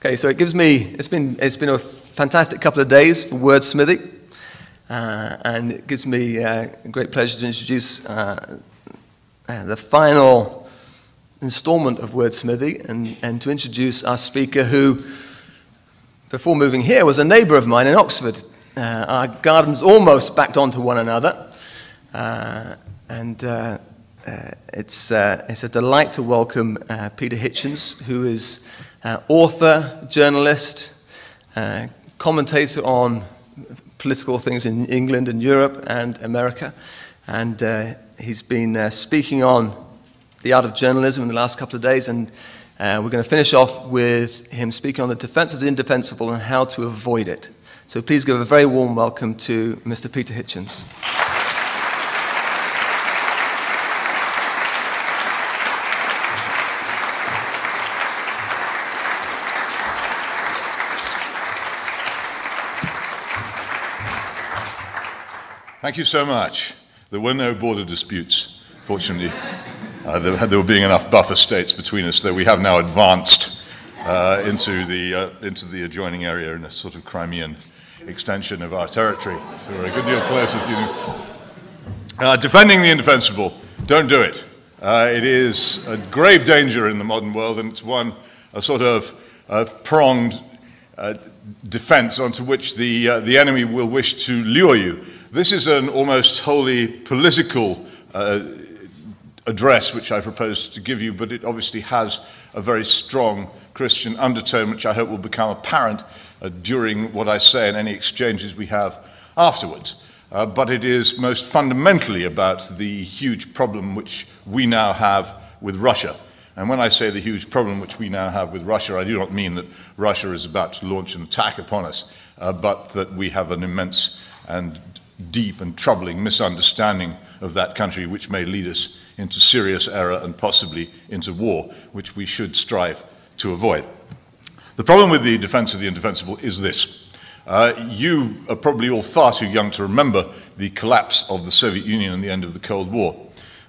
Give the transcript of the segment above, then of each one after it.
Okay, so it's been a fantastic couple of days for wordsmithing, and it gives me great pleasure to introduce the final installment of wordsmithing, and to introduce our speaker, who, before moving here, was a neighbour of mine in Oxford. Our gardens almost backed onto one another, it's a delight to welcome Peter Hitchens, who is author, journalist, commentator on political things in England and Europe and America, and he's been speaking on the art of journalism in the last couple of days, and we're going to finish off with him speaking on the defense of the indefensible and how to avoid it. So please give a very warm welcome to Mr. Peter Hitchens. Thank you so much. There were no border disputes, fortunately. There were being enough buffer states between us, though we have now advanced into the adjoining area in a sort of Crimean extension of our territory. So we're a good deal closer to defending the indefensible. Don't do it. It is a grave danger in the modern world, and it's a sort of pronged defense onto which the enemy will wish to lure you. This is an almost wholly political address which I propose to give you, but it obviously has a very strong Christian undertone, which I hope will become apparent during what I say and any exchanges we have afterwards. But it is most fundamentally about the huge problem which we now have with Russia. And when I say the huge problem which we now have with Russia, I do not mean that Russia is about to launch an attack upon us, but that we have an immense and deep and troubling misunderstanding of that country, which may lead us into serious error and possibly into war, which we should strive to avoid. The problem with the defense of the indefensible is this. You are probably all far too young to remember the collapse of the Soviet Union and the end of the Cold War.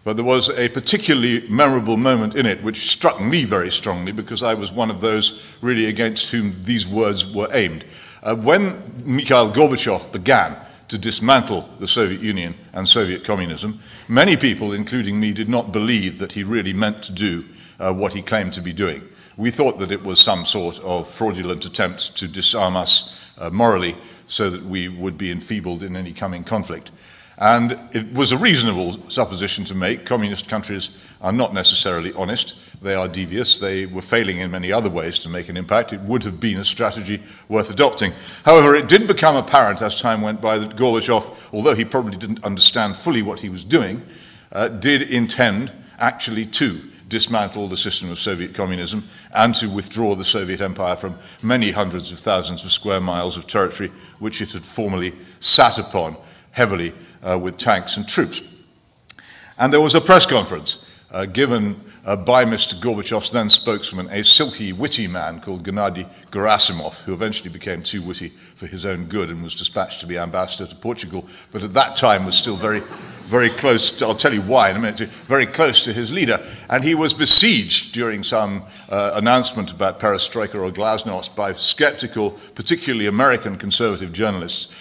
But there was a particularly memorable moment in it which struck me very strongly, because I was one of those really against whom these words were aimed. When Mikhail Gorbachev began to dismantle the Soviet Union and Soviet communism, many people, including me, did not believe that he really meant to do what he claimed to be doing. We thought that it was some sort of fraudulent attempt to disarm us morally so that we would be enfeebled in any coming conflict. And it was a reasonable supposition to make. Communist countries are not necessarily honest. They are devious. They were failing in many other ways to make an impact. It would have been a strategy worth adopting. However, it did become apparent as time went by that Gorbachev, although he probably didn't understand fully what he was doing, did intend actually to dismantle the system of Soviet communism and to withdraw the Soviet Empire from many hundreds of thousands of square miles of territory which it had formerly sat upon heavily with tanks and troops. And there was a press conference given by Mr. Gorbachev's then spokesman, a silky, witty man called Gennady Gerasimov, who eventually became too witty for his own good and was dispatched to be ambassador to Portugal, but at that time was still very, very close to, I'll tell you why in a minute, very close to his leader. And he was besieged during some announcement about perestroika or glasnost by skeptical, particularly American conservative journalists,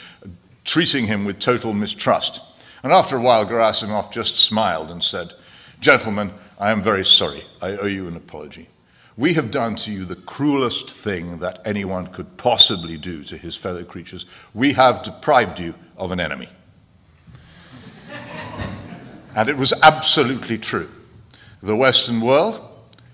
treating him with total mistrust. And after a while, Gerasimov just smiled and said, "Gentlemen, I am very sorry. I owe you an apology. We have done to you the cruelest thing that anyone could possibly do to his fellow creatures. We have deprived you of an enemy." And it was absolutely true. The Western world,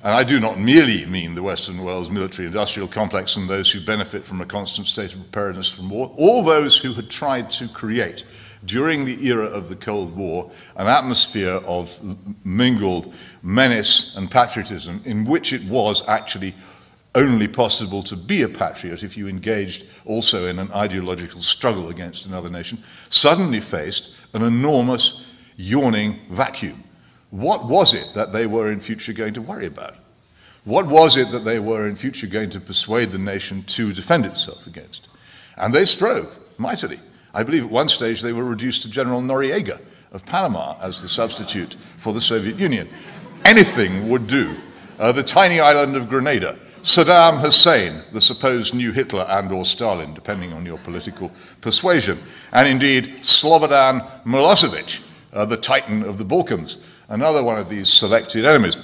and I do not merely mean the Western world's military-industrial complex and those who benefit from a constant state of preparedness for war, all those who had tried to create, during the era of the Cold War, an atmosphere of mingled menace and patriotism in which it was actually only possible to be a patriot if you engaged also in an ideological struggle against another nation, suddenly faced an enormous, yawning vacuum. What was it that they were in future going to worry about? What was it that they were in future going to persuade the nation to defend itself against? And they strove mightily. I believe at one stage they were reduced to General Noriega of Panama as the substitute for the Soviet Union. Anything would do. The tiny island of Grenada Saddam Hussein, the supposed new Hitler and or Stalin, depending on your political persuasion, and indeed Slobodan Milosevic, the titan of the Balkans, another one of these selected enemies.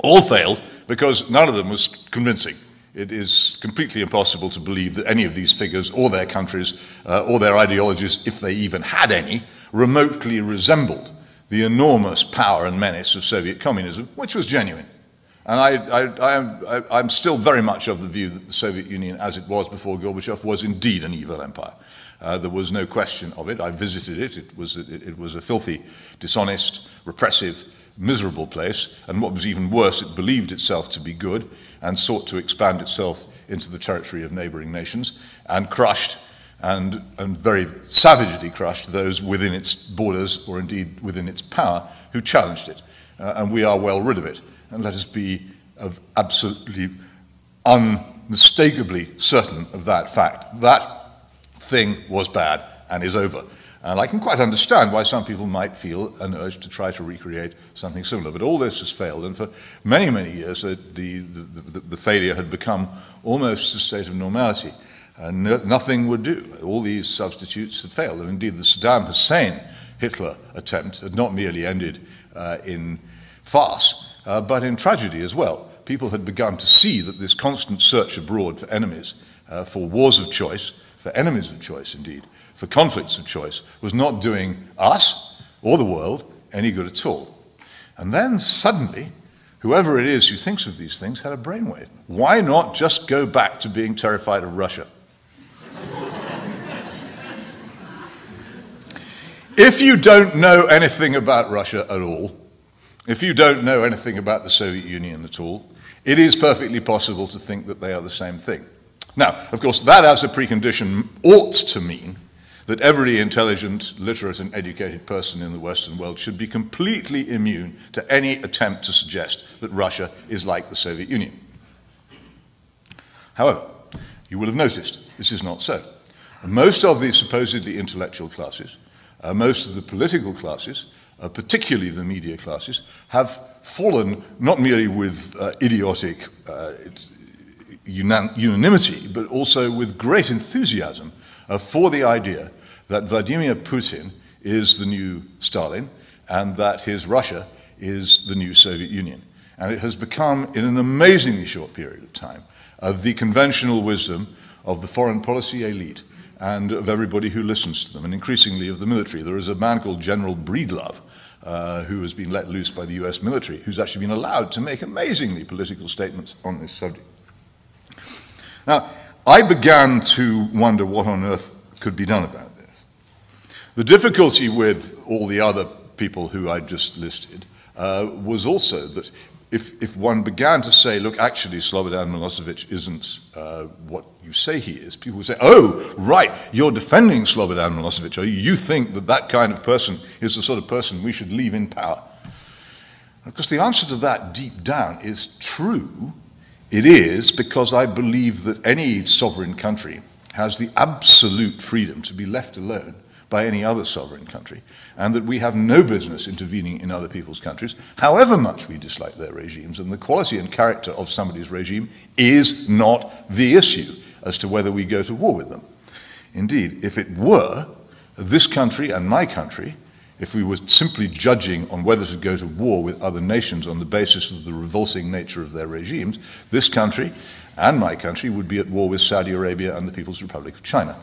All failed because none of them was convincing. It is completely impossible to believe that any of these figures or their countries or their ideologies, if they even had any, remotely resembled the enormous power and menace of Soviet communism, which was genuine. And I'm still very much of the view that the Soviet Union, as it was before Gorbachev, was indeed an evil empire. There was no question of it. I visited it. It was a filthy, dishonest, repressive, miserable place. And what was even worse, it believed itself to be good and sought to expand itself into the territory of neighboring nations and crushed and very savagely crushed those within its borders or indeed within its power who challenged it. And we are well rid of it. And let us be absolutely unmistakably certain of that fact. That thing was bad and is over. And I can quite understand why some people might feel an urge to try to recreate something similar. But all this has failed, and for many, many years the failure had become almost a state of normality. And nothing would do. All these substitutes had failed. And indeed, the Saddam Hussein Hitler attempt had not merely ended in farce, but in tragedy as well. People had begun to see that this constant search abroad for enemies, for wars of choice, for enemies of choice indeed, for conflicts of choice, was not doing us or the world any good at all. And then suddenly, whoever it is who thinks of these things had a brainwave. Why not just go back to being terrified of Russia? If you don't know anything about Russia at all, if you don't know anything about the Soviet Union at all, it is perfectly possible to think that they are the same thing. Now, of course, that as a precondition ought to mean that every intelligent, literate, and educated person in the Western world should be completely immune to any attempt to suggest that Russia is like the Soviet Union. However, you will have noticed this is not so. Most of the supposedly intellectual classes, most of the political classes, particularly the media classes, have fallen not merely with idiotic unanimity, but also with great enthusiasm for the idea that Vladimir Putin is the new Stalin and that his Russia is the new Soviet Union. And it has become, in an amazingly short period of time, the conventional wisdom of the foreign policy elite and of everybody who listens to them, and increasingly of the military. There is a man called General Breedlove, who has been let loose by the US military, who's actually been allowed to make amazingly political statements on this subject. Now, I began to wonder what on earth could be done about this. The difficulty with all the other people who I just listed was also that if one began to say, look, actually Slobodan Milosevic isn't what you say he is, people would say, oh, right, you're defending Slobodan Milosevic, or you think that that kind of person is the sort of person we should leave in power. Of course, the answer to that deep down is true. It is because I believe that any sovereign country has the absolute freedom to be left alone by any other sovereign country, and that we have no business intervening in other people's countries, however much we dislike their regimes, and the quality and character of somebody's regime is not the issue as to whether we go to war with them. Indeed, if it were, this country and my country, if we were simply judging on whether to go to war with other nations on the basis of the revolting nature of their regimes, this country and my country would be at war with Saudi Arabia and the People's Republic of China,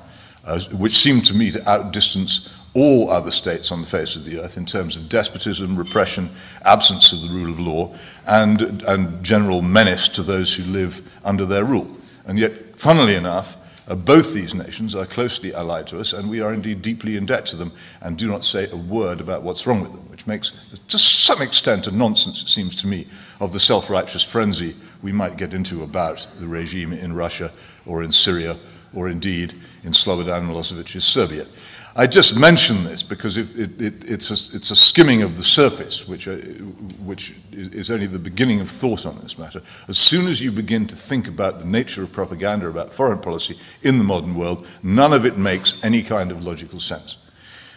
which seem to me to outdistance all other states on the face of the earth in terms of despotism, repression, absence of the rule of law, and general menace to those who live under their rule. And yet, funnily enough, both these nations are closely allied to us, and we are indeed deeply in debt to them, and do not say a word about what's wrong with them, which makes, to some extent, a nonsense, it seems to me, of the self-righteous frenzy we might get into about the regime in Russia or in Syria or indeed in Slobodan Milosevic's Serbia. I just mention this because it's a skimming of the surface, which is only the beginning of thought on this matter. As soon as you begin to think about the nature of propaganda about foreign policy in the modern world, none of it makes any kind of logical sense.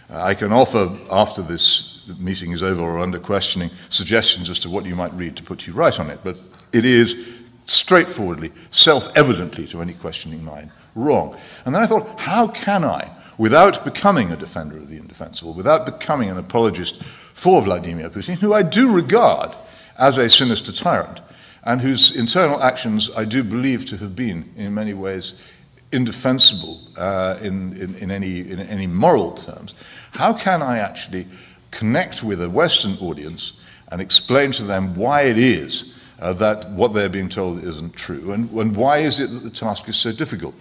I can offer, after this meeting is over or under questioning, suggestions as to what you might read to put you right on it, but it is straightforwardly, self-evidently to any questioning mind, wrong. And then I thought, how can I, without becoming a defender of the indefensible, without becoming an apologist for Vladimir Putin, who I do regard as a sinister tyrant, and whose internal actions I do believe to have been, in many ways, indefensible in any moral terms, how can I actually connect with a Western audience and explain to them why it is that what they're being told isn't true, and why is it that the task is so difficult?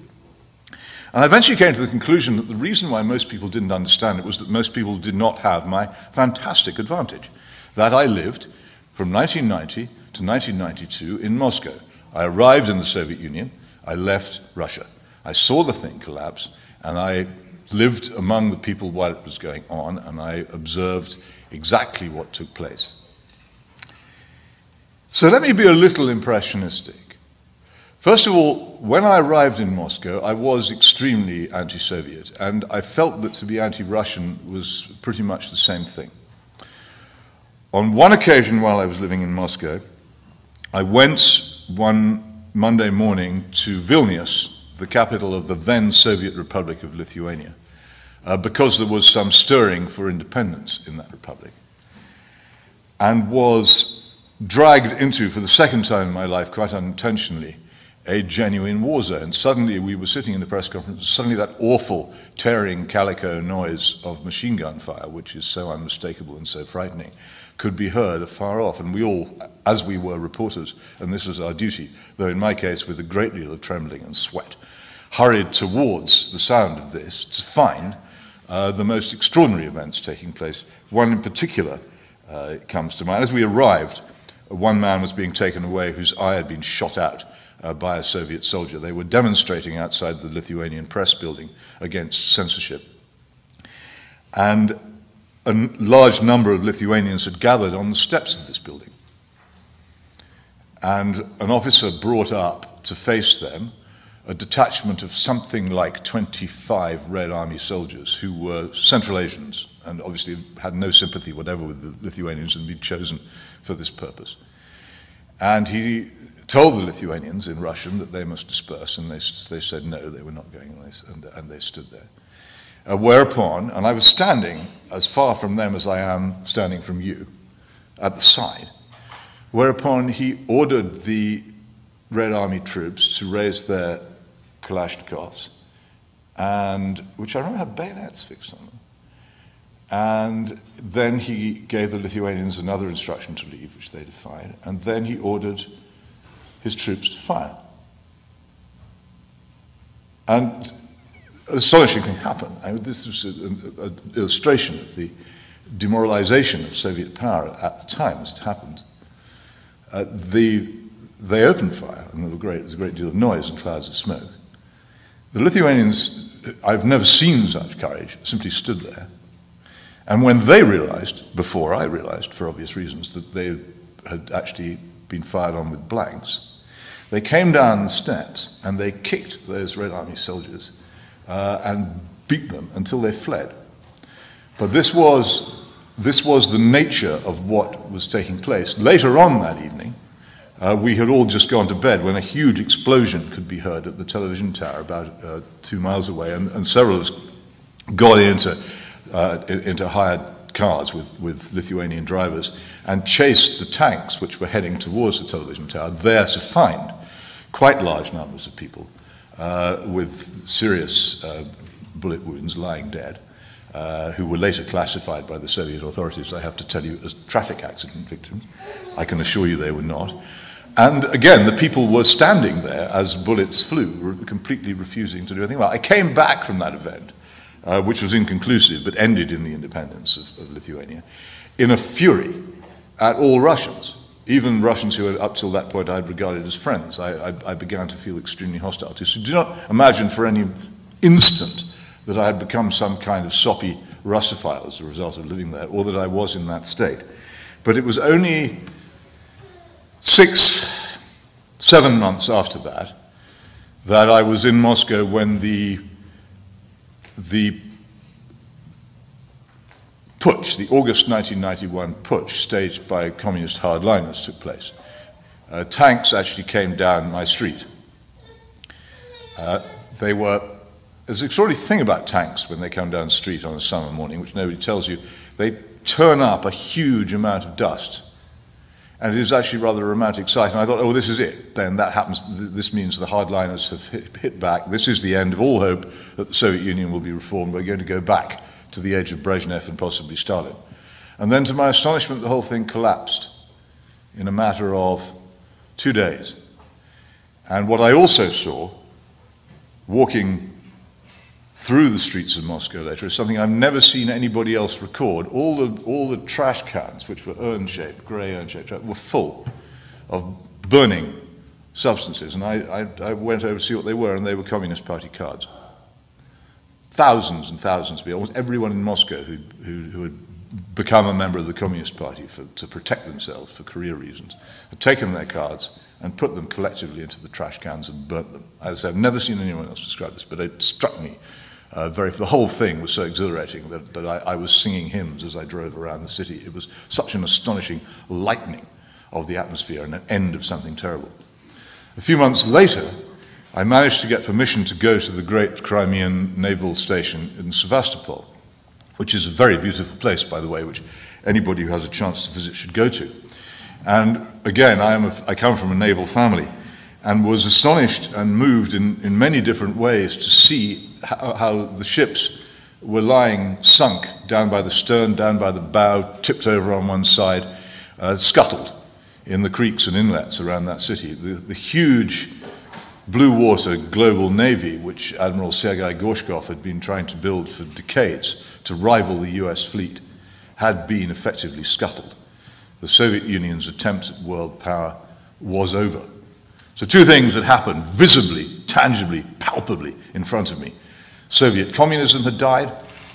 And I eventually came to the conclusion that the reason why most people didn't understand it was that most people did not have my fantastic advantage, that I lived from 1990 to 1992 in Moscow. I arrived in the Soviet Union, I left Russia. I saw the thing collapse, and I lived among the people while it was going on, and I observed exactly what took place. So let me be a little impressionistic. First of all, when I arrived in Moscow, I was extremely anti-Soviet, and I felt that to be anti-Russian was pretty much the same thing. On one occasion while I was living in Moscow, I went one Monday morning to Vilnius, the capital of the then Soviet Republic of Lithuania, because there was some stirring for independence in that republic, and was dragged into, for the second time in my life, quite unintentionally, a genuine war zone. Suddenly we were sitting in a press conference, suddenly that awful tearing calico noise of machine gun fire, which is so unmistakable and so frightening, could be heard afar off. And we all, as we were reporters, and this was our duty, though in my case with a great deal of trembling and sweat, hurried towards the sound of this to find the most extraordinary events taking place. One in particular comes to mind. As we arrived, one man was being taken away whose eye had been shot out by a Soviet soldier. They were demonstrating outside the Lithuanian press building against censorship. And a large number of Lithuanians had gathered on the steps of this building. And an officer brought up to face them a detachment of something like 25 Red Army soldiers who were Central Asians and obviously had no sympathy whatever with the Lithuanians and been chosen for this purpose. And he told the Lithuanians in Russian that they must disperse, and they said no, they were not going, and they stood there. Whereupon, and I was standing as far from them as I am standing from you, at the side, whereupon he ordered the Red Army troops to raise their Kalashnikovs, which I remember had bayonets fixed on them. And then he gave the Lithuanians another instruction to leave, which they defied, and then he ordered his troops to fire. And an astonishing thing happened. This was an illustration of the demoralization of Soviet power at the time as it happened. They opened fire, and there was a great deal of noise and clouds of smoke. The Lithuanians, I've never seen such courage, simply stood there. And when they realized, before I realized, for obvious reasons, that they had actually been fired on with blanks, they came down the steps and they kicked those Red Army soldiers and beat them until they fled. But this was the nature of what was taking place. Later on that evening, we had all just gone to bed when a huge explosion could be heard at the television tower about 2 miles away, and several of us got into hired cars with Lithuanian drivers and chased the tanks which were heading towards the television tower, there to find quite large numbers of people with serious bullet wounds lying dead, who were later classified by the Soviet authorities, I have to tell you, as traffic accident victims. I can assure you they were not. And again, the people were standing there as bullets flew, completely refusing to do anything. Well, I came back from that event, which was inconclusive, but ended in the independence of Lithuania, in a fury at all Russians, even Russians who up till that point I had regarded as friends. I began to feel extremely hostile to. So do not imagine for any instant that I had become some kind of soppy Russophile as a result of living there, or that I was in that state. But it was only 6-7 months after that that I was in Moscow when the putsch, the August 1991 putsch staged by communist hardliners took place. tanks actually came down my street. There's an extraordinary thing about tanks when they come down the street on a summer morning, which nobody tells you. They turn up a huge amount of dust. And it is actually rather a romantic sight. And I thought, oh, this is it. Then that happens. This means the hardliners have hit back. This is the end of all hope that the Soviet Union will be reformed. We're going to go back to the age of Brezhnev and possibly Stalin. And then, to my astonishment, the whole thing collapsed in a matter of 2 days. And what I also saw, walking through the streets of Moscow later, is something I've never seen anybody else record. All the trash cans, which were urn-shaped, grey urn-shaped, were full of burning substances. And I went over to see what they were, and they were Communist Party cards. Thousands and thousands of people, almost everyone in Moscow who had become a member of the Communist Party to protect themselves for career reasons, had taken their cards and put them collectively into the trash cans and burnt them. As I said, I've never seen anyone else describe this, but it struck me the whole thing was so exhilarating that I was singing hymns as I drove around the city. It was such an astonishing lightening of the atmosphere and an end of something terrible. A few months later, I managed to get permission to go to the great Crimean naval station in Sevastopol, which is a very beautiful place, by the way, which anybody who has a chance to visit should go to. And again, I come from a naval family, and was astonished and moved in many different ways to see how the ships were lying sunk down by the stern, down by the bow, tipped over on one side, scuttled in the creeks and inlets around that city. The huge blue water global navy, which Admiral Sergei Gorshkov had been trying to build for decades to rival the US fleet, had been effectively scuttled. The Soviet Union's attempt at world power was over. So two things had happened visibly, tangibly, palpably in front of me. Soviet communism had died,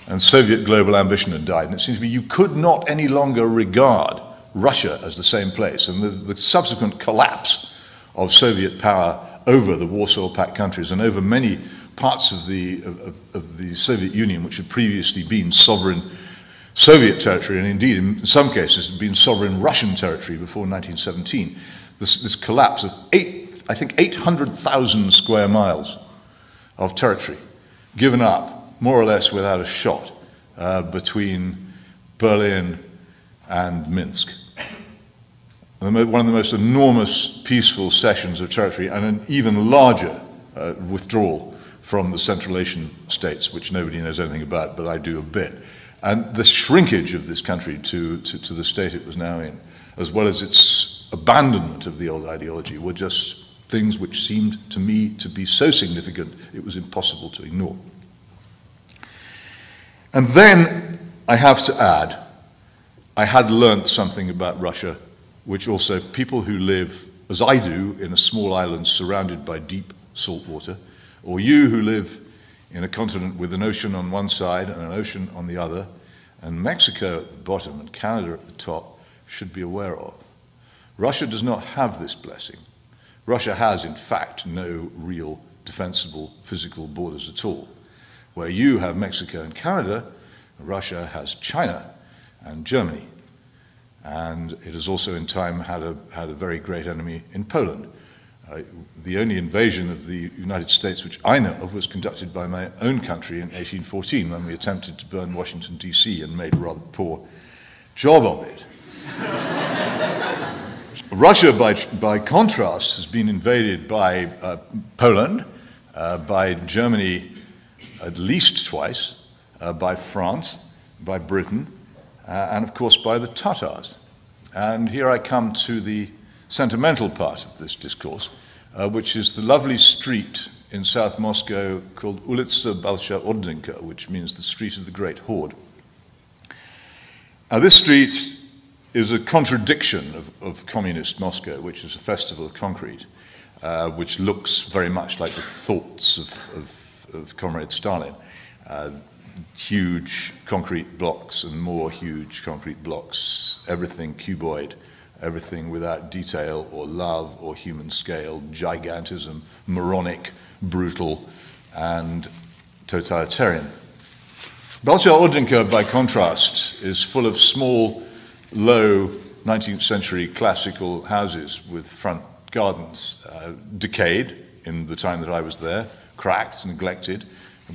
and Soviet global ambition had died. And it seems to me you could not any longer regard Russia as the same place. And the subsequent collapse of Soviet power over the Warsaw Pact countries and over many parts of the Soviet Union, which had previously been sovereign Soviet territory, and indeed in some cases had been sovereign Russian territory before 1917, this collapse of 800,000 square miles of territory given up more or less without a shot between Berlin and Minsk. One of the most enormous peaceful cessions of territory, and an even larger withdrawal from the Central Asian states, which nobody knows anything about, but I do a bit. And the shrinkage of this country to the state it was now in, as well as its abandonment of the old ideology, were just things which seemed to me to be so significant it was impossible to ignore. And then, I have to add, I had learnt something about Russia, which also people who live, as I do, in a small island surrounded by deep salt water, or you who live in a continent with an ocean on one side and an ocean on the other, and Mexico at the bottom and Canada at the top, should be aware of. Russia does not have this blessing. Russia has, in fact, no real defensible physical borders at all. Where you have Mexico and Canada, Russia has China and Germany. And it has also in time had a very great enemy in Poland. The only invasion of the United States which I know of was conducted by my own country in 1814 when we attempted to burn Washington, D.C. and made a rather poor job of it. Russia, by contrast, has been invaded by Poland, by Germany at least twice, by France, by Britain, and of course by the Tatars. And here I come to the sentimental part of this discourse, which is the lovely street in South Moscow called Ulitsa Balsha Ordinka, which means the street of the Great Horde. Now this street is a contradiction of communist Moscow, which is a festival of concrete, which looks very much like the thoughts of Comrade Stalin. Huge concrete blocks and more huge concrete blocks, everything cuboid, everything without detail or love or human scale, gigantism, moronic, brutal, and totalitarian. Balsha Ordinka, by contrast, is full of small, low 19th century classical houses with front gardens decayed in the time that I was there, cracked, neglected,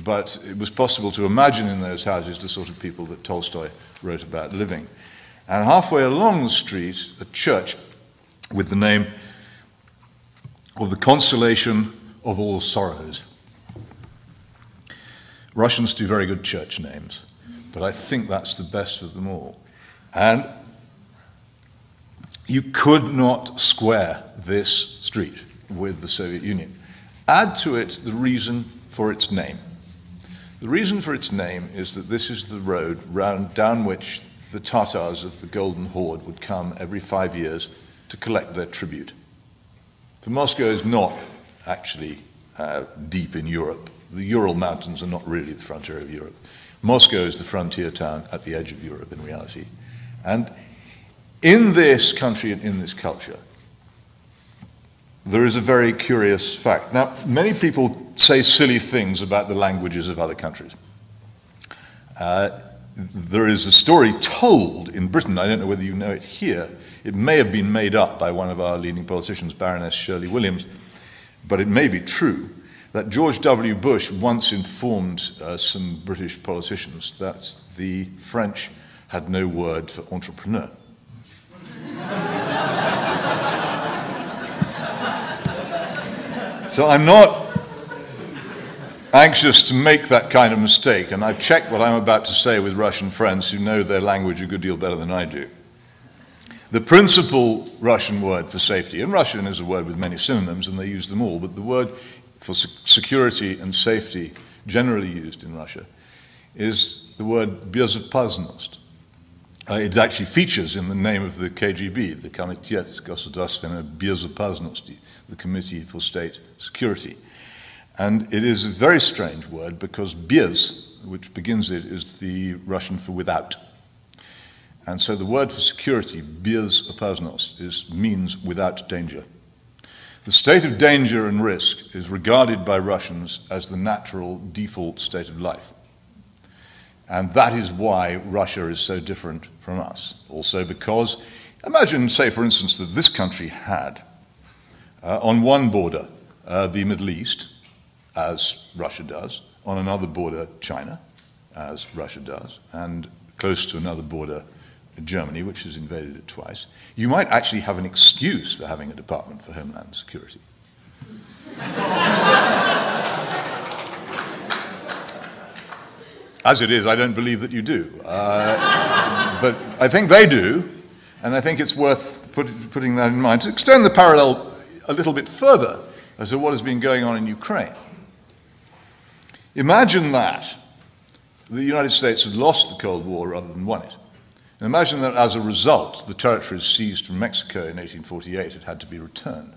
but it was possible to imagine in those houses the sort of people that Tolstoy wrote about living. And halfway along the street, a church with the name of the Consolation of All Sorrows. Russians do very good church names, but I think that's the best of them all. And you could not square this street with the Soviet Union. Add to it the reason for its name. The reason for its name is that this is the road down which the Tatars of the Golden Horde would come every 5 years to collect their tribute. For Moscow is not actually deep in Europe. The Ural Mountains are not really the frontier of Europe. Moscow is the frontier town at the edge of Europe in reality. And in this country and in this culture, there is a very curious fact. Now, many people say silly things about the languages of other countries. There is a story told in Britain, I don't know whether you know it here, it may have been made up by one of our leading politicians, Baroness Shirley Williams, but it may be true, that George W. Bush once informed some British politicians that the French had no word for entrepreneur. So I'm not anxious to make that kind of mistake, and I've checked what I'm about to say with Russian friends who know their language a good deal better than I do. The principal Russian word for safety, and Russian is a word with many synonyms and they use them all, but the word for security and safety generally used in Russia is the word bezopasnost. It actually features in the name of the KGB, the Komitet Gosударственной безопасности, the Committee for State Security. And it is a very strange word because bez, which begins it, is the Russian for without. And so the word for security, bezopasnost, means without danger. The state of danger and risk is regarded by Russians as the natural default state of life. And that is why Russia is so different from us. Also because, imagine, say, for instance, that this country had, on one border, the Middle East, as Russia does, on another border, China, as Russia does, and close to another border, Germany, which has invaded it twice. You might actually have an excuse for having a Department for Homeland Security. As it is, I don't believe that you do. But I think they do, and I think it's worth putting that in mind. To extend the parallel a little bit further as to what has been going on in Ukraine. Imagine that the United States had lost the Cold War rather than won it. And imagine that as a result, the territories seized from Mexico in 1848 had to be returned.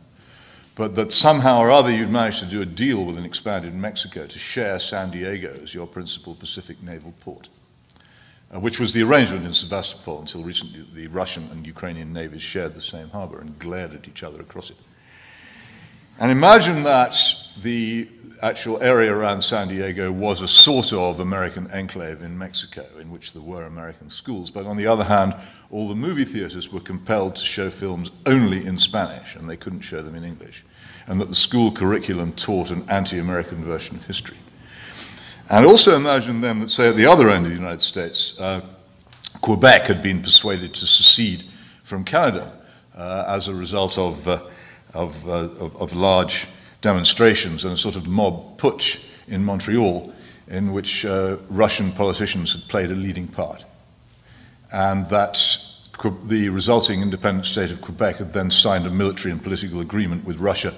But that somehow or other you'd managed to do a deal with an expanded Mexico to share San Diego as your principal Pacific naval port, which was the arrangement in Sevastopol until recently. The Russian and Ukrainian navies shared the same harbor and glared at each other across it. And imagine that the actual area around San Diego was a sort of American enclave in Mexico in which there were American schools. But on the other hand, all the movie theaters were compelled to show films only in Spanish, and they couldn't show them in English. And that the school curriculum taught an anti-American version of history. And also imagine then that, say, at the other end of the United States, Quebec had been persuaded to secede from Canada as a result of large demonstrations and a sort of mob putsch in Montreal in which Russian politicians had played a leading part. And that the resulting independent state of Quebec had then signed a military and political agreement with Russia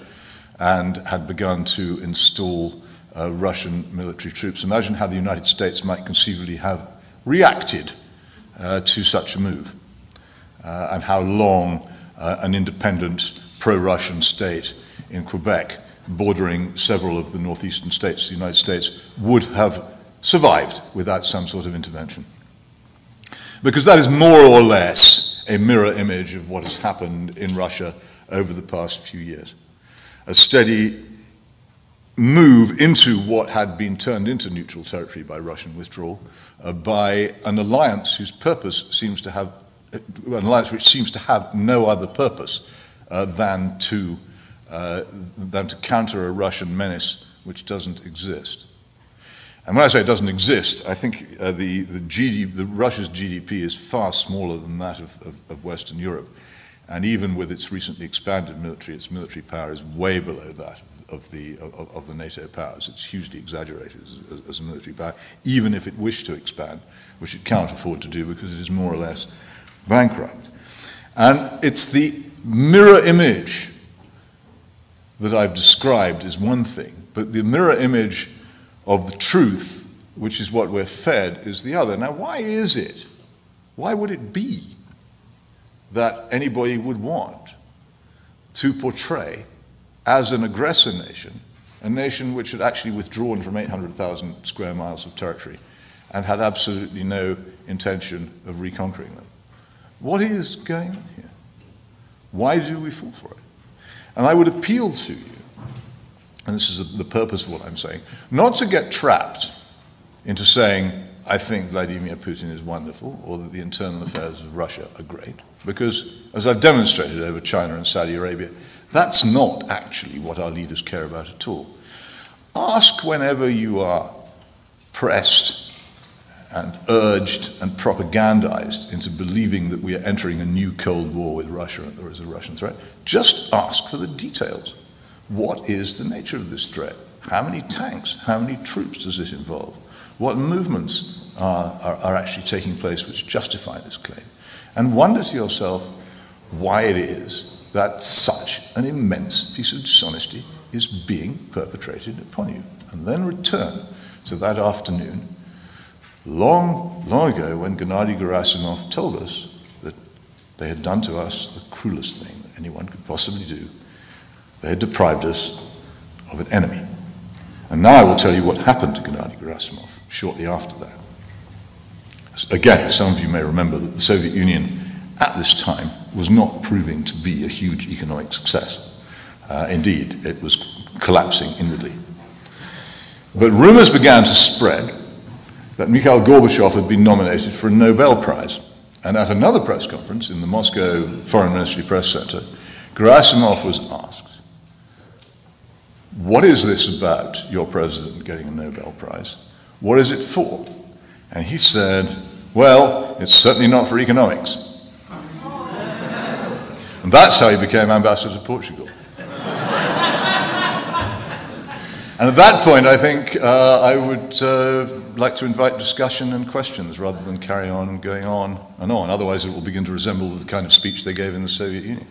and had begun to install Russian military troops. Imagine how the United States might conceivably have reacted to such a move and how long an independent pro-Russian state in Quebec, bordering several of the northeastern states of the United States, would have survived without some sort of intervention. Because that is more or less a mirror image of what has happened in Russia over the past few years. A steady move into what had been turned into neutral territory by Russian withdrawal, by an alliance whose purpose seems to have, an alliance which seems to have no other purpose than to counter a Russian menace which doesn't exist. And when I say it doesn't exist, I think Russia's GDP is far smaller than that of Western Europe. And even with its recently expanded military, its military power is way below that of the NATO powers. It's hugely exaggerated as a military power, even if it wished to expand, which it can't afford to do because it is more or less bankrupt. And it's the mirror image that I've described is one thing, but the mirror image of the truth, which is what we're fed, is the other. Now, why is it? Why would it be that anybody would want to portray as an aggressor nation, a nation which had actually withdrawn from 800,000 square miles of territory and had absolutely no intention of reconquering them? What is going on here? Why do we fall for it? And I would appeal to you, and this is the purpose of what I'm saying, not to get trapped into saying, I think Vladimir Putin is wonderful, or that the internal affairs of Russia are great, because, as I've demonstrated over China and Saudi Arabia, that's not actually what our leaders care about at all. Ask whenever you are pressed and urged and propagandized into believing that we are entering a new Cold War with Russia and there is a Russian threat. Just ask for the details. What is the nature of this threat? How many tanks? How many troops does it involve? What movements are actually taking place which justify this claim? And wonder to yourself why it is that such an immense piece of dishonesty is being perpetrated upon you. And then return to that afternoon, long ago, when Gennady Gerasimov told us that they had done to us the cruelest thing that anyone could possibly do. They had deprived us of an enemy. And now I will tell you what happened to Gennady Gerasimov shortly after that. Again, some of you may remember that the Soviet Union at this time was not proving to be a huge economic success. Indeed, it was collapsing inwardly. But rumors began to spread that Mikhail Gorbachev had been nominated for a Nobel Prize. And at another press conference in the Moscow Foreign Ministry Press Center, Gerasimov was asked, what is this about your president getting a Nobel Prize? What is it for? And he said, well, it's certainly not for economics. And that's how he became ambassador to Portugal. And at that point, I think I would like to invite discussion and questions rather than carry on and going on and on. Otherwise, it will begin to resemble the kind of speech they gave in the Soviet Union.